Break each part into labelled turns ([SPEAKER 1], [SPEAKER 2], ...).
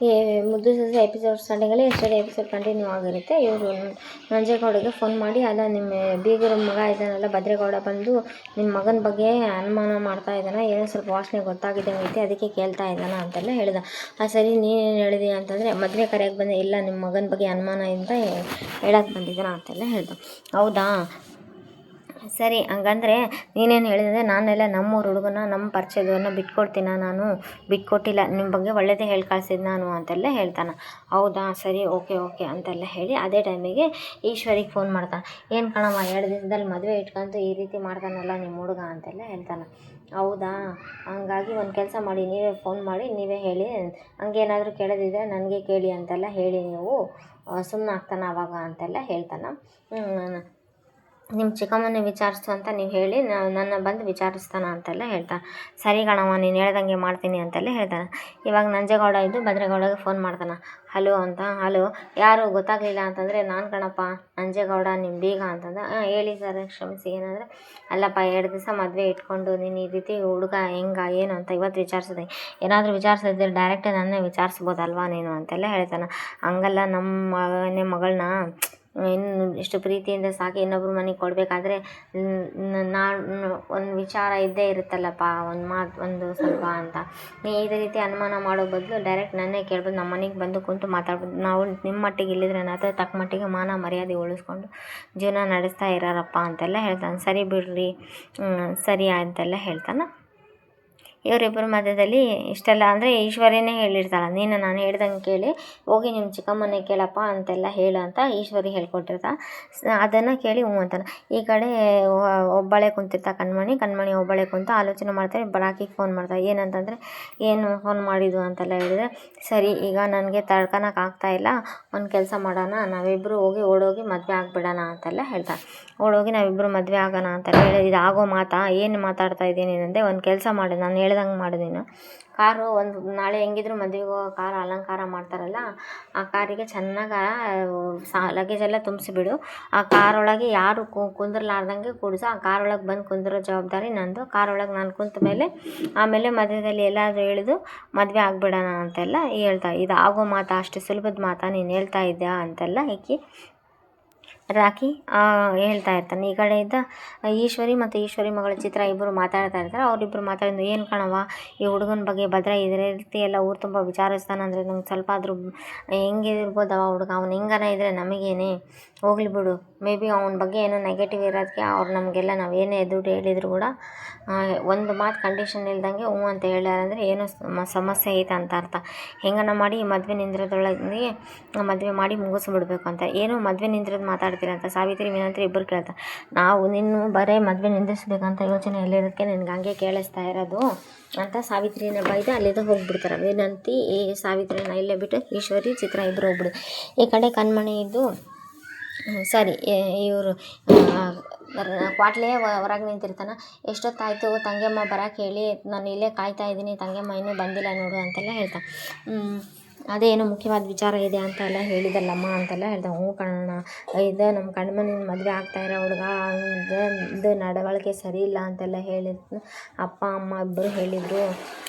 [SPEAKER 1] ಈ ಮುದ್ದು ಸೊಸೆ ಎಪಿಸೋಡ್ ಸ್ಟಾರ್ಟಿಂಗಲ್ಲಿ ಎಸ್ಟರ್ಡೇ ಎಪಿಸೋಡ್ ಕಂಟಿನ್ಯೂ ಆಗಿರುತ್ತೆ. ಇವರು ನಂಜೇಗೌಡಗೆ ಫೋನ್ ಮಾಡಿ, ಅಲ್ಲ ನಿಮ್ಮ ಬೀಗರ ಮಗ ಇದ್ದಾನಲ್ಲ ಭದ್ರೇಗೌಡ ಬಂದು ನಿಮ್ಮ ಮಗನ ಬಗ್ಗೆ ಅನುಮಾನ ಮಾಡ್ತಾ ಇದ್ದಾನೆ, ಏನೋ ಸ್ವಲ್ಪ ವಾಸನೆ ಗೊತ್ತಾಗಿದ್ದಂಗೆ ಐತೆ, ಅದಕ್ಕೆ ಕೇಳ್ತಾ ಇದ್ದಾನ ಅಂತೆಲ್ಲ ಹೇಳ್ದ. ಸರಿ ನೀನೇನು ಹೇಳಿದಿ ಅಂತಂದರೆ, ಮದುವೆ ಕರೆಯೋಕ್ಕೆ ಬಂದೆ, ಇಲ್ಲ ನಿಮ್ಮ ಮಗನ ಬಗ್ಗೆ ಅನುಮಾನ ಅಂತ ಹೇಳಕ್ಕೆ ಬಂದಿದ್ದಾನ ಅಂತೆಲ್ಲ ಹೇಳ್ದ. ಹೌದಾ ಸರಿ, ಹಂಗಂದರೆ ನೀನೇನು ಹೇಳಿದರೆ ನಾನೆಲ್ಲ ನಮ್ಮೂರು ಹುಡುಗನ ನಮ್ಮ ಪರಿಚಯದವ್ರನ್ನ ಬಿಟ್ಕೊಡ್ತೀನ? ನಾನು ಬಿಟ್ಕೊಟ್ಟಿಲ್ಲ, ನಿಮ್ಮ ಬಗ್ಗೆ ಒಳ್ಳೇದೇ ಹೇಳಿ ಕಳ್ಸಿದ್ದು ನಾನು ಅಂತೆಲ್ಲ ಹೇಳ್ತಾನೆ. ಹೌದಾ ಸರಿ, ಓಕೆ ಅಂತೆಲ್ಲ ಹೇಳಿ ಅದೇ ಟೈಮಿಗೆ ಈಶ್ವರಿಗೆ ಫೋನ್ ಮಾಡ್ತಾನೆ. ಏನು ಕಣವ 2 ದಿನದಲ್ಲಿ ಮದುವೆ ಇಟ್ಕೊಂತು ಈ ರೀತಿ ಮಾಡ್ತಾನಲ್ಲ ನಿಮ್ಮ ಹುಡುಗ ಅಂತೆಲ್ಲ ಹೇಳ್ತಾನೆ. ಹೌದಾ, ಹಂಗಾಗಿ ಒಂದು ಕೆಲಸ ಮಾಡಿ, ನೀವೇ ಫೋನ್ ಮಾಡಿ ನೀವೇ ಹೇಳಿ, ಹಂಗೇನಾದರೂ ಕೇಳೋದಿದ್ರೆ ನನಗೆ ಕೇಳಿ ಅಂತೆಲ್ಲ ಹೇಳಿ, ನೀವು ಸುಮ್ಮನೆ ಆಗ್ತಾನೆ ಅವಾಗ ಅಂತೆಲ್ಲ ಹೇಳ್ತಾನೆ. ನಿಮ್ಮ ಚಿಕ್ಕಮ್ಮನೇ ವಿಚಾರಿಸು ಅಂತ ನೀವು ಹೇಳಿ ನನ್ನ ಬಂದು ವಿಚಾರಿಸ್ತಾನ ಅಂತೆಲ್ಲ ಹೇಳ್ತಾನೆ. ಸರಿ ಕಣವ್ವ, ನೀನು ಹೇಳ್ದಂಗೆ ಮಾಡ್ತೀನಿ ಅಂತೆಲ್ಲ ಹೇಳ್ತಾನೆ. ಇವಾಗ ನಂಜೇಗೌಡ ಇದ್ದು ಭದ್ರೇಗೌಡಗೆ ಫೋನ್ ಮಾಡ್ತಾನೆ. ಹಲೋ ಅಂತ. ಹಲೋ, ಯಾರು ಗೊತ್ತಾಗಲಿಲ್ಲ ಅಂತಂದರೆ, ನಾನು ಕಣಪ್ಪ ನಂಜೇಗೌಡ, ನಿಮ್ಮ ಬೀಗ ಅಂತಂದ. ಹೇಳಿ ಸರ್, ಕ್ಷಮಿಸಿ. ಏನಂದರೆ, ಅಲ್ಲಪ್ಪ 2 ದಿವಸ ಮದುವೆ ಇಟ್ಕೊಂಡು ನೀನು ಈ ರೀತಿ ಹುಡುಗ ಏನು ಅಂತ ಇವತ್ತು ವಿಚಾರಿಸಿದೆ, ಏನಾದರೂ ವಿಚಾರಿಸಿದ್ರೆ ಡೈರೆಕ್ಟೇ ನನ್ನೇ ವಿಚಾರಿಸ್ಬೋದಲ್ವಾ ನೀನು ಅಂತೆಲ್ಲ ಹೇಳ್ತಾನೆ. ಹಂಗಲ್ಲ, ನಮ್ಮ ಮಗಳನ್ನ ಇನ್ನು ಎಷ್ಟು ಪ್ರೀತಿಯಿಂದ ಸಾಕಿ ಇನ್ನೊಬ್ರು ಮನೆಗೆ ಕೊಡಬೇಕಾದ್ರೆ ನಾನು ಒಂದು ವಿಚಾರ ಇದ್ದೇ ಇರುತ್ತಲ್ಲಪ್ಪ, ಒಂದು ಸ್ವಲ್ಪ ಅಂತ. ನೀ ಇದೇ ರೀತಿ ಅನುಮಾನ ಮಾಡೋ ಬದಲು ಡೈರೆಕ್ಟ್ ನನ್ನೇ ಕೇಳ್ಬೋದು, ನಮ್ಮ ಮನೆಗೆ ಬಂದು ಕುಂತು ಮಾತಾಡ್ಬೋದು. ನಾವು ನಿಮ್ಮ ಮಟ್ಟಿಗೆ ಇಲ್ಲಿದ್ರೆ ನಾತ್ರ ತಕ್ಕ ಮಟ್ಟಿಗೆ ಮಾನ ಮರ್ಯಾದೆ ಉಳಿಸ್ಕೊಂಡು ಜೀವನ ನಡೆಸ್ತಾ ಇರೋರಪ್ಪ ಅಂತೆಲ್ಲ ಹೇಳ್ತಾನೆ. ಸರಿ ಬಿಡ್ರಿ, ಸರಿ ಅಂತೆಲ್ಲ ಹೇಳ್ತಾನೆ. ಇವರಿಬ್ಬರ ಮಧ್ಯದಲ್ಲಿ ಇಷ್ಟೆಲ್ಲ ಅಂದರೆ ಈಶ್ವರಿನೇ ಹೇಳಿರ್ತಾಳೆ, ನೀನು ನಾನು ಹೇಳ್ದಂಗೆ ಕೇಳಿ ಹೋಗಿ ನಿಮ್ಮ ಚಿಕ್ಕಮ್ಮನೇ ಕೇಳಪ್ಪ ಅಂತೆಲ್ಲ ಹೇಳು ಅಂತ ಈಶ್ವರಿ ಹೇಳ್ಕೊಟ್ಟಿರ್ತಾಳೆ. ಅದನ್ನು ಕೇಳಿ ಹ್ಞೂ ಅಂತಾನೆ. ಈ ಕಡೆ ಒಬ್ಬಳೇ ಕುಂತಿರ್ತಾ ಕಣ್ಮಣಿ ಒಬ್ಬಳೇ ಕುಂತು ಆಲೋಚನೆ ಮಾಡ್ತಾರೆ. ರಾಕಿಗೆ ಫೋನ್ ಮಾಡ್ತಾರೆ. ಏನಂತಂದರೆ, ಏನು ಫೋನ್ ಮಾಡಿದ್ದು ಅಂತೆಲ್ಲ ಹೇಳಿದರೆ, ಸರಿ ಈಗ ನನಗೆ ತಡ್ಕೊಳಕ್ಕಾಗ್ತಾಯಿಲ್ಲ, ಒಂದು ಕೆಲಸ ಮಾಡೋಣ, ನಾವಿಬ್ಬರು ಓಡೋಗಿ ಮದುವೆ ಆಗಿಬಿಡೋಣ ಅಂತೆಲ್ಲ ಹೇಳ್ತಾರೆ. ಓಡೋಗಿ ನಾವಿಬ್ಬರು ಮದುವೆ ಆಗೋಣ ಅಂತೆಲ್ಲ ಹೇಳಿ, ಇದು ಆಗೋ ಮಾತಾ, ಏನು ಮಾತಾಡ್ತಾ ಇದ್ದೀನಿ ಅಂದೆ, ಒಂದು ಕೆಲಸ ಮಾಡಿ ನಾನು ಹೇಳ್ದಂಗೆ ಮಾಡು ನೀನು. ಕಾರು ನಾಳೆ ಹೆಂಗಿದ್ರು ಮದುವೆಗೆ ಕಾರ್ ಅಲಂಕಾರ ಮಾಡ್ತಾರಲ್ಲ, ಆ ಕಾರಿಗೆ ಚೆನ್ನಾಗಿ ಲಗೇಜ್ ಎಲ್ಲ ತುಂಬಿಸಿಬಿಡು. ಆ ಕಾರೊಳಗೆ ಯಾರು ಕುಂದ್ರಲಾರ್ದಂಗೆ ಕೂಡಿಸು. ಆ ಕಾರೊಳಗೆ ಬಂದು ಕುಂದಿರೋ ಜವಾಬ್ದಾರಿ ನಂದು. ಕಾರೊಳಗೆ ನಾನು ಕುಂತ ಮೇಲೆ ಆಮೇಲೆ ಮಧ್ಯದಲ್ಲಿ ಎಲ್ಲಾದರೂ ಇಳಿದು ಮದುವೆ ಆಗಿಬಿಡೋಣ ಅಂತೆಲ್ಲ ಹೇಳ್ತಾ. ಇದು ಆಗೋ ಮಾತಾ, ಅಷ್ಟು ಸುಲಭದ ಮಾತಾ ನೀನು ಹೇಳ್ತಾ ಇದ್ಯಾ ಅಂತೆಲ್ಲ ರಾಕಿ ಹೇಳ್ತಾ ಇರ್ತಾನೆ. ಈ ಕಡೆ ಇದ್ದ ಈಶ್ವರಿ ಮತ್ತು ಈಶ್ವರಿ ಮಗಳ ಚಿತ್ರ ಇಬ್ಬರು ಮಾತಾಡ್ತಾ ಇರ್ತಾರೆ. ಅವರಿಬ್ಬರು ಮಾತಾಡಿದ್ದು, ಏನು ಕಣವ ಈ ಹುಡುಗನ ಬಗ್ಗೆ ಭದ್ರ ಇದೇ ರೀತಿ ಎಲ್ಲ ಊರು ತುಂಬ ವಿಚಾರಿಸ್ತಾನಂದರೆ ನಂಗೆ ಸ್ವಲ್ಪ ಆದರೂ ಹೆಂಗಿರ್ಬೋದವ ಹುಡುಗ, ಅವ್ನು ಹೆಂಗನ ಇದ್ದರೆ ನಮಗೇನೆ, ಹೋಗ್ಲಿ ಬಿಡು. ಮೇ ಬಿ ಅವನ ಬಗ್ಗೆ ಏನೋ ನೆಗೆಟಿವ್ ಇರೋದಕ್ಕೆ ಅವ್ರು ನಮಗೆಲ್ಲ ನಾವು ಏನೇ ಎದುರು ಹೇಳಿದ್ರು ಕೂಡ ಒಂದು ಮಾತು ಕಂಡೀಷನ್ ಇಲ್ದಂಗೆ ಹ್ಞೂ ಅಂತ ಹೇಳ್ಯಾರಂದರೆ ಏನೋ ಸಮಸ್ಯೆ ಐತೆ ಅಂತ ಅರ್ಥ. ಹೆಂಗನ ಮಾಡಿ ಈ ಮದುವೆ ನಿಂದಿರೋದ್ರೊಳಗೆ ಮದುವೆ ಮಾಡಿ ಮುಗಿಸ್ಬಿಡ್ಬೇಕು ಅಂತ. ಏನೋ ಮದುವೆ ನಿಂದಿರೋದು ಮಾತಾಡ್ತೀರಂತ ಸಾವಿತ್ರಿ ವಿನಂತ್ರಿ ಇಬ್ಬರು ಕೇಳ್ತಾರೆ. ನಾವು ನಿನ್ನ ಬರೀ ಮದುವೆ ನಿಂದಿಸ್ಬೇಕಂತ ಯೋಚನೆಯಲ್ಲಿರೋದಕ್ಕೆ ನಿನ್ಗೆ ಹಂಗೆ ಕೇಳಿಸ್ತಾ ಇರೋದು ಅಂತ ಸಾವಿತ್ರಿನ ಬೈದು ಅಲ್ಲಿಂದ ಹೋಗ್ಬಿಡ್ತಾರೆ. ವಿನಂತಿ ಸಾವಿತ್ರಿನ ಇಲ್ಲೇ ಬಿಟ್ಟು ಈಶ್ವರಿ ಚಿತ್ರ ಇಬ್ಬರು ಹೋಗ್ಬಿಡು. ಈ ಕಡೆ ಕಣ್ಮಣಿ ಇದ್ದು ಸರಿ ಇವರು ಕ್ವಾಟ್ಲೆ ಹೊರಗೆ ನಿಂತಿರ್ತಾನೆ. ಎಷ್ಟೊತ್ತಾಯಿತು ತಂಗಿಯಮ್ಮ ಬರೋಕ್ಕೆ ಹೇಳಿ, ನಾನು ಇಲ್ಲೇ ಕಾಯ್ತಾ ಇದ್ದೀನಿ, ತಂಗಿಯಮ್ಮ ಇನ್ನೂ ಬಂದಿಲ್ಲ ನೋಡು ಅಂತೆಲ್ಲ ಹೇಳ್ತಾನೆ. ಅದೇನು ಮುಖ್ಯವಾದ ವಿಚಾರ ಇದೆ ಅಂತೆಲ್ಲ ಹೇಳಿದಲ್ಲಮ್ಮ ಅಂತೆಲ್ಲ ಹೇಳ್ದೆ. ಹ್ಞೂ ಕಣಣ್ಣ, ಇದು ನಮ್ಮ ಕಣ್ಮನಿನ ಮದುವೆ ಆಗ್ತಾಯಿರೋ ಹುಡುಗ, ಇದು ನಡವಳಿಕೆ ಸರಿ ಇಲ್ಲ ಅಂತೆಲ್ಲ ಹೇಳಿದ್ರು, ಅಪ್ಪ ಅಮ್ಮ ಇಬ್ಬರು ಹೇಳಿದರು.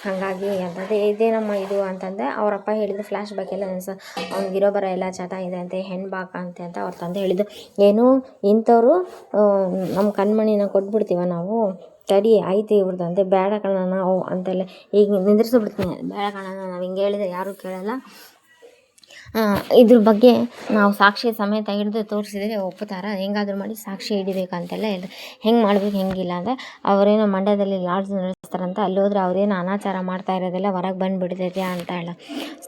[SPEAKER 1] ಹಾಗಾಗಿ ಅಂತಂದರೆ ಇದೇನಮ್ಮ ಇದು ಅಂತಂದರೆ ಅವರಪ್ಪ ಹೇಳಿದ್ದು ಫ್ಲ್ಯಾಶ್ ಬ್ಯಾಕ್ ಎಲ್ಲ ಅವ್ನಿಗಿರೋ ಬರೋ ಎಲ್ಲ ಚಟ ಇದೆ ಅಂತೆ, ಹೆಣ್ಣು ಬಾಕಂತೆ ಅಂತ ಅವ್ರ ತಂದೆ ಹೇಳಿದ್ದು. ಏನು ಇಂಥವ್ರು ನಮ್ಮ ಕಣ್ಮಣಿನ ಕೊಟ್ಬಿಡ್ತೀವ ನಾವು, ತಡಿ ಆಯ್ತು ಇವ್ರದ್ದು ಅಂತೆ, ಬೇಡ ಕಣ ನಾವು ಅಂತೆಲ್ಲ ಈಗ ನಿಂದಿರಿಸ್ಬಿಡ್ತೀನಿ, ಬೇಡ ಕಣ ನಾವು ಹಿಂಗೆ ಹೇಳಿದರೆ ಯಾರೂ ಕೇಳಲ್ಲ, ಇದ್ರ ಬಗ್ಗೆ ನಾವು ಸಾಕ್ಷಿ ಸಮೇತ ಹಿಡಿದು ತೋರಿಸಿದರೆ ಒಪ್ಪುತ್ತಾರ, ಹೆಂಗಾದರೂ ಮಾಡಿ ಸಾಕ್ಷಿ ಹಿಡಿಬೇಕಂತೆಲ್ಲ ಹೇಳಿದೆ. ಹೆಂಗೆ ಮಾಡ್ಬೇಕು ಹೆಂಗಿಲ್ಲ ಅಂದರೆ, ಅವರೇನೋ ಮಂಡ್ಯದಲ್ಲಿ ಲಾಡ್ಜ್ ನಡೆಸ್ತಾರಂತ, ಅಲ್ಲಿ ಹೋದ್ರೆ ಅವರೇನು ಅನಾಚಾರ ಮಾಡ್ತಾ ಇರೋದೆಲ್ಲ ಹೊರಗೆ ಬಂದುಬಿಡ್ತೈತೆ ಅಂತ ಹೇಳ.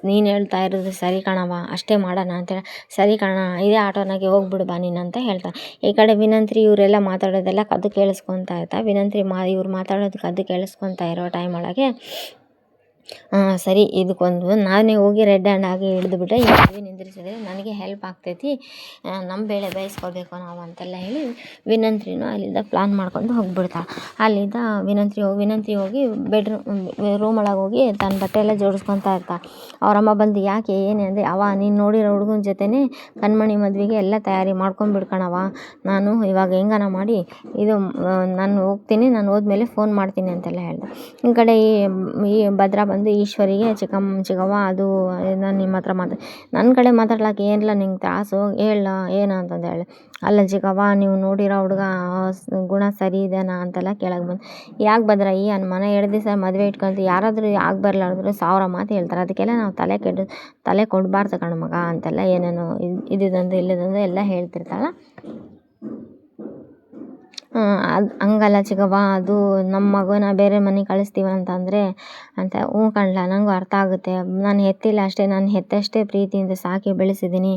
[SPEAKER 1] ನೀನು ಹೇಳ್ತಾ ಇರೋದು ಸರಿ ಕಣವ, ಅಷ್ಟೇ ಮಾಡೋಣ ಅಂತೇಳಿ, ಸರಿ ಕಣ ಇದೇ ಆಟೋನಾಗೆ ಹೋಗ್ಬಿಡು ಬಾ ನೀನು ಅಂತ ಹೇಳ್ತಾರೆ. ಈ ಕಡೆ ವಿನಂತ್ರಿ ಇವರೆಲ್ಲ ಮಾತಾಡೋದೆಲ್ಲ ಕದ್ದು ಕೇಳಿಸ್ಕೊತಾ ಇರ್ತಾರೆ. ವಿನಂತ್ರಿ ಇವ್ರು ಮಾತಾಡೋದು ಕದ್ದು ಕೇಳಿಸ್ಕೊತಾ ಇರೋ ಟೈಮ್ ಒಳಗೆ ಸರಿ ಇದಕ್ಕೊಂದು ನಾನೇ ಹೋಗಿ ರೆಡ್ ಹ್ಯಾಂಡ್ ಆಗಿ ಹಿಡಿದುಬಿಟ್ರೆ ಈ ಮದುವೆ ನಿಂದಿರಿಸಿದ್ರೆ ನನಗೆ ಹೆಲ್ಪ್ ಆಗ್ತೈತಿ, ನಮ್ಮ ಬೇಳೆ ಬೇಯಿಸ್ಕೊಳ್ಬೇಕು ನಾವು ಅಂತೆಲ್ಲ ಹೇಳಿ ವಿನಂತ್ರಿನೂ ಅಲ್ಲಿಂದ ಪ್ಲಾನ್ ಮಾಡ್ಕೊಂಡು ಹೋಗಿಬಿಡ್ತಾಳೆ. ಅಲ್ಲಿಂದ ವಿನಂತ್ರಿ ಹೋಗಿ ರೂಮ್ ಒಳಗೆ ಹೋಗಿ ತನ್ನ ಬಟ್ಟೆ ಎಲ್ಲ ಜೋಡಿಸ್ಕೊತಾ ಇರ್ತಾಳೆ. ಅವರಮ್ಮ ಬಂದು ಯಾಕೆ ಏನೇ ಅಂದರೆ, ಅವ ನೀನು ನೋಡಿರೋ ಹುಡುಗನ ಜೊತೆನೇ ಕಣ್ಮಣಿ ಮದುವೆಗೆ ಎಲ್ಲ ತಯಾರಿ ಮಾಡ್ಕೊಂಡ್ಬಿಡ್ಕಣವ, ನಾನು ಇವಾಗ ಹೆಂಗನ ಮಾಡಿ ನಾನು ಹೋಗ್ತೀನಿ, ನಾನು ಹೋದ್ಮೇಲೆ ಫೋನ್ ಮಾಡ್ತೀನಿ ಅಂತೆಲ್ಲ ಹೇಳಿದೆ. ಈ ಕಡೆ ಈ ಭದ್ರಾ ಬಂದು ಈಶ್ವರಿಗೆ ಚಿಕ್ಕವ್ವ ಅದು ನಾನು ನಿಮ್ಮ ಹತ್ರ ನನ್ನ ಕಡೆ ಮಾತಾಡ್ಲಿಕ್ಕೆ ಏನಿಲ್ಲ ನಿಂಗೆ ತ್ರಾಸು ಹೇಳ ಏನು ಅಂತಂದು ಹೇಳಿ. ಅಲ್ಲ ಚಿಕ್ಕವ್ವ ನೀವು ನೋಡಿರೋ ಹುಡುಗ ಗುಣ ಸರಿ ಇದೆನಾ ಅಂತೆಲ್ಲ ಕೇಳಕ್ಕೆ ಬಂದು. ಯಾಕೆ ಭದ್ರಾಯಿ ಮನೆ 2 ದಿವಸ ಮದುವೆ ಇಟ್ಕೊಂತ ಯಾರಾದರೂ ಆಗಿ ಬರಲಾರ್ದ್ರು 1000 ಮಾತು ಹೇಳ್ತಾರೆ, ಅದಕ್ಕೆಲ್ಲ ನಾವು ತಲೆ ಕೊಡಬಾರ್ದು ಕಣ್ಮಗ ಅಂತೆಲ್ಲ ಏನೇನೋ ಇದ್ದಿದ್ದಂದು ಇಲ್ಲದಂದು ಎಲ್ಲ ಹೇಳ್ತಿರ್ತಾಳೆ. ಅದು ಹಂಗಲ್ಲ ಚಿಕ್ಕವ್ವ, ಅದು ನಮ್ಮ ಮಗುನ ಬೇರೆ ಮನೆಗೆ ಕಳಿಸ್ತೀವಿ ಅಂತಂದರೆ ಅಂತ. ಹ್ಞೂ ಕಣ್ಲ, ನನಗೂ ಅರ್ಥ ಆಗುತ್ತೆ. ನಾನು ಹೆತ್ತಿಲ್ಲ ಅಷ್ಟೇ, ನಾನು ಹೆತ್ತಷ್ಟೇ ಪ್ರೀತಿಯಿಂದ ಸಾಕಿ ಬೆಳೆಸಿದ್ದೀನಿ.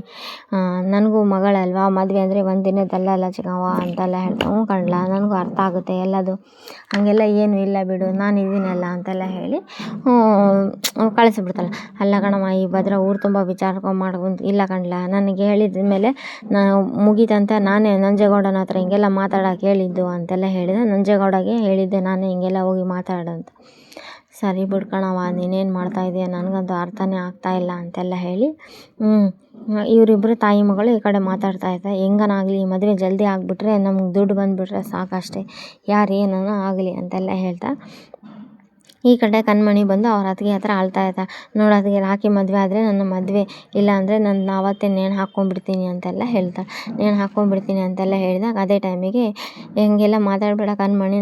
[SPEAKER 1] ನನಗೂ ಮಗಳಲ್ವಾ, ಮದುವೆ ಅಂದರೆ ಒಂದು ದಿನದಲ್ಲಲ್ಲ ಚಿಕ್ಕವ್ವ ಅಂತೆಲ್ಲ ಹೇಳ್ತಾ. ಹ್ಞೂ ಕಣ್ಲ, ನನಗೂ ಅರ್ಥ ಆಗುತ್ತೆ ಎಲ್ಲದು, ಹಾಗೆಲ್ಲ ಏನೂ ಇಲ್ಲ ಬಿಡು, ನಾನು ಇದೀನಲ್ಲ ಅಂತೆಲ್ಲ ಹೇಳಿ ಕಳಿಸಿಬಿಡ್ತಾಳೆ. ಅಲ್ಲ ಕಣಮ್ಮ, ಈ ಭದ್ರ ಊರು ತುಂಬ ಮಾಡ್ಕೊಂಡು ಇಲ್ಲ ಕಣ್ಲ, ನನಗೆ ಹೇಳಿದ ಮೇಲೆ ಮುಗೀತಂತ ನಾನೇ ನಂಜೇಗೌಡನ ಹತ್ರ ಹಿಂಗೆಲ್ಲ ಮಾತಾಡೋಕೆ ಹೇಳಿದ್ದು ಅಂತೆಲ್ಲ ಹೇಳಿದೆ. ನಂಜೇಗೌಡಗೆ ಹೇಳಿದ್ದೆ ನಾನೇ ಹಿಂಗೆಲ್ಲ ಹೋಗಿ ಮಾತಾಡಂತ. ಸರಿ ಬಿಡ್ಕಣವ, ನೀನೇನು ಮಾಡ್ತಾಯಿದ್ದೀಯ ನನಗಂತೂ ಅರ್ಥನೇ ಆಗ್ತಾಯಿಲ್ಲ ಅಂತೆಲ್ಲ ಹೇಳಿ ಇವರಿಬ್ಬರು ತಾಯಿ ಮಗಳು ಈ ಕಡೆ ಮಾತಾಡ್ತಾ ಇದ್ದಾರೆ. ಹೆಂಗನಾಗಲಿ ಈ ಮದುವೆ ಜಲ್ದಿ ಆಗಿಬಿಟ್ರೆ ನಮ್ಗೆ ದುಡ್ಡು ಬಂದುಬಿಟ್ರೆ ಸಾಕಷ್ಟೇ, ಯಾರು ಏನೋ ಆಗಲಿ ಅಂತೆಲ್ಲ ಹೇಳ್ತಾ ಈ ಕಡೆ ಕಣ್ಮಣಿ ಬಂದು ಅವ್ರ ಅತ್ತಿಗೆ ಹತ್ರ ಅಳ್ತಾ ಇದ್ದಾರೆ. ನೋಡೋದಕ್ಕೆ ರಾಖಿ ಮದುವೆ ಆದರೆ ನನ್ನ ಮದುವೆ ಇಲ್ಲ ಅಂದರೆ ನನ್ನ ಆವತ್ತೇ ನೇಣು ಹಾಕ್ಕೊಂಡ್ಬಿಡ್ತೀನಿ ಅಂತೆಲ್ಲ ಹೇಳ್ತಾಳೆ. ನೇಣು ಹಾಕ್ಕೊಂಡ್ಬಿಡ್ತೀನಿ ಅಂತೆಲ್ಲ ಹೇಳಿದಾಗ ಅದೇ ಟೈಮಿಗೆ ಹಿಂಗೆಲ್ಲ ಮಾತಾಡಬೇಡ ಕಣ್ಮಣಿ,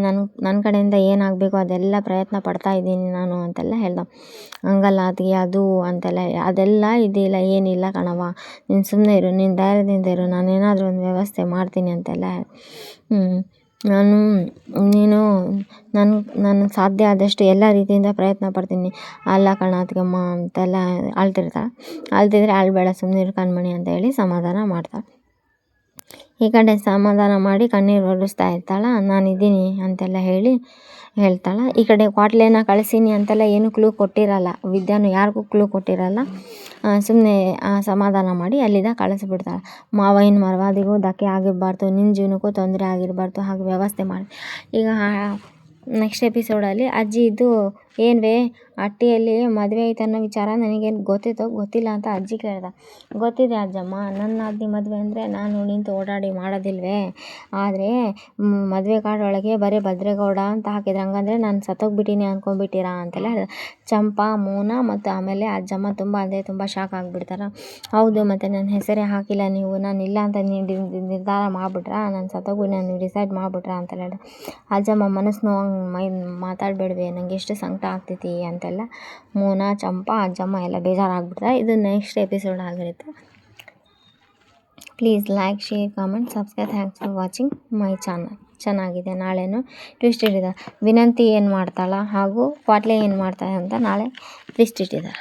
[SPEAKER 1] ನನ್ನ ಕಡೆಯಿಂದ ಏನಾಗಬೇಕು ಅದೆಲ್ಲ ಪ್ರಯತ್ನ ಪಡ್ತಾ ಇದ್ದೀನಿ ನಾನು ಅಂತೆಲ್ಲ ಹೇಳ್ದ. ಹಂಗಲ್ಲ ಅತ್ತಿಗೆ ಅದು ಅಂತೆಲ್ಲ ಅದೆಲ್ಲ ಇದಿಲ್ಲ ಏನಿಲ್ಲ ಕಣವ, ನೀನು ಸುಮ್ಮನೆ ಇರು, ನೀನು ಧೈರ್ಯದಿಂದ ಇರು, ನಾನೇನಾದರೂ ಒಂದು ವ್ಯವಸ್ಥೆ ಮಾಡ್ತೀನಿ ಅಂತೆಲ್ಲ ನಾನು ಸಾಧ್ಯ ಆದಷ್ಟು ಎಲ್ಲ ರೀತಿಯಿಂದ ಪ್ರಯತ್ನ ಪಡ್ತೀನಿ. ಅಲ್ಲ ಕಣ ಅತ್ತಿಗೆಮ್ಮ ಅಂತೆಲ್ಲ ಅಳ್ತಿದ್ರೆ ಅಳಬೇಡ, ಸುಮ್ಮನೆ ಇರು ಕಣ್ಮಣಿ ಅಂತ ಹೇಳಿ ಸಮಾಧಾನ ಮಾಡ್ತಾಳೆ. ಈ ಕಡೆ ಸಮಾಧಾನ ಮಾಡಿ ಕಣ್ಣೀರು ಒರೆಸ್ತಾ ಇರ್ತಾಳೆ. ನಾನಿದ್ದೀನಿ ಅಂತೆಲ್ಲ ಹೇಳ್ತಾಳೆ. ಈ ಕಡೆ ಕ್ವಾಟ್ಲೇನ ಕಳಿಸೀನಿ ಅಂತೆಲ್ಲ ಏನೂ ಕ್ಲೂ ಕೊಟ್ಟಿರಲ್ಲ, ವಿದ್ಯಾನು ಯಾರಿಗೂ ಕ್ಲೂ ಕೊಟ್ಟಿರಲ್ಲ. ಸುಮ್ಮನೆ ಸಮಾಧಾನ ಮಾಡಿ ಅಲ್ಲಿಂದ ಕಳಿಸ್ಬಿಡ್ತಾಳೆ. ಮಾವಯ್ಯನ ಮರ್ಯಾದೆಗೂ ಧಕ್ಕೆ ಆಗಿರಬಾರ್ದು, ನಿನ್ನ ಜೀವನಕ್ಕೂ ತೊಂದರೆ ಆಗಿರಬಾರ್ದು, ಹಾಗೆ ವ್ಯವಸ್ಥೆ ಮಾಡಿ. ಈಗ ನೆಕ್ಸ್ಟ್ ಎಪಿಸೋಡಲ್ಲಿ ಅಜ್ಜಿದು ಏನ್ವೇ ಅಟ್ಟಿಯಲ್ಲಿ ಮದುವೆ ಐತೆ ಅನ್ನೋ ವಿಚಾರ ನನಗೇನು ಗೊತ್ತಿತ್ತೋ ಗೊತ್ತಿಲ್ಲ ಅಂತ ಅಜ್ಜಿ ಕೇಳ್ದ. ಗೊತ್ತಿದೆ ಅಜ್ಜಮ್ಮ, ನನ್ನ ನಾದಿನಿ ಮದುವೆ ಅಂದರೆ ನಾನು ನಿಂತು ಓಡಾಡಿ ಮಾಡೋದಿಲ್ವೇ, ಆದರೆ ಮದುವೆ ಕಾರ್ಡ್ ಒಳಗೆ ಬರೀ ಭದ್ರೇಗೌಡ ಅಂತ ಹಾಕಿದ್ರು, ಹಂಗಂದರೆ ನಾನು ಸತ್ತೋಗ್ಬಿಟ್ಟಿನಿ ಅಂದ್ಕೊಂಡ್ಬಿಟ್ಟಿರಾ ಅಂತೆಲ್ಲ ಹೇಳ್ದೆ. ಚಂಪಾ, ಮೂನಾ ಮತ್ತು ಆಮೇಲೆ ಅಜ್ಜಮ್ಮ ತುಂಬ ಶಾಕ್ ಆಗಿಬಿಡ್ತಾರೆ. ಹೌದು, ಮತ್ತು ನನ್ನ ಹೆಸರೇ ಹಾಕಿಲ್ಲ ನೀವು, ನಾನು ಇಲ್ಲ ಅಂತ ನಿರ್ಧಾರ ಮಾಡಿಬಿಟ್ರಾ, ನಾನು ಸತ್ತೋಗ್ಬಿಟ್ಟು ನೀವು ಡಿಸೈಡ್ ಮಾಡಿಬಿಟ್ರಾ ಅಂತೆಲ್ಲ ಹೇಳಿದೆ. ಅಜ್ಜಮ್ಮ ಮನಸ್ಸು ನೋವಂಗೆ ಮಾತಾಡಬೇಡ್ವೆ, ನನಗೆ ಎಷ್ಟು ಸಂಕಟ ಆಗ್ತೈತಿ ಅಂತೆಲ್ಲ ಮೂನಾ, ಚಂಪಾ, ಅಜ್ಜಮ್ಮ ಎಲ್ಲ ಬೇಜಾರಾಗ್ಬಿಡ್ತಾರೆ. ಇದು ನೆಕ್ಸ್ಟ್ ಎಪಿಸೋಡ್ ಆಗಿರುತ್ತೆ. Please like, share, comment, subscribe. Thanks for watching my channel. ಚೆನ್ನಾಗಿದೆ. ನಾಳೆನೂ ಟ್ವಿಸ್ಟ್ ಇಟ್ಟಿದ್ದಾರೆ. ವಿನಂತಿ ಏನು ಮಾಡ್ತಾಳ ಹಾಗೂ ಕ್ವಾಟ್ಲೆ ಏನು ಮಾಡ್ತಾಳೆ ಅಂತ ನಾಳೆ ಟ್ವಿಸ್ಟ್ ಇಟ್ಟಿದ್ದಾರೆ.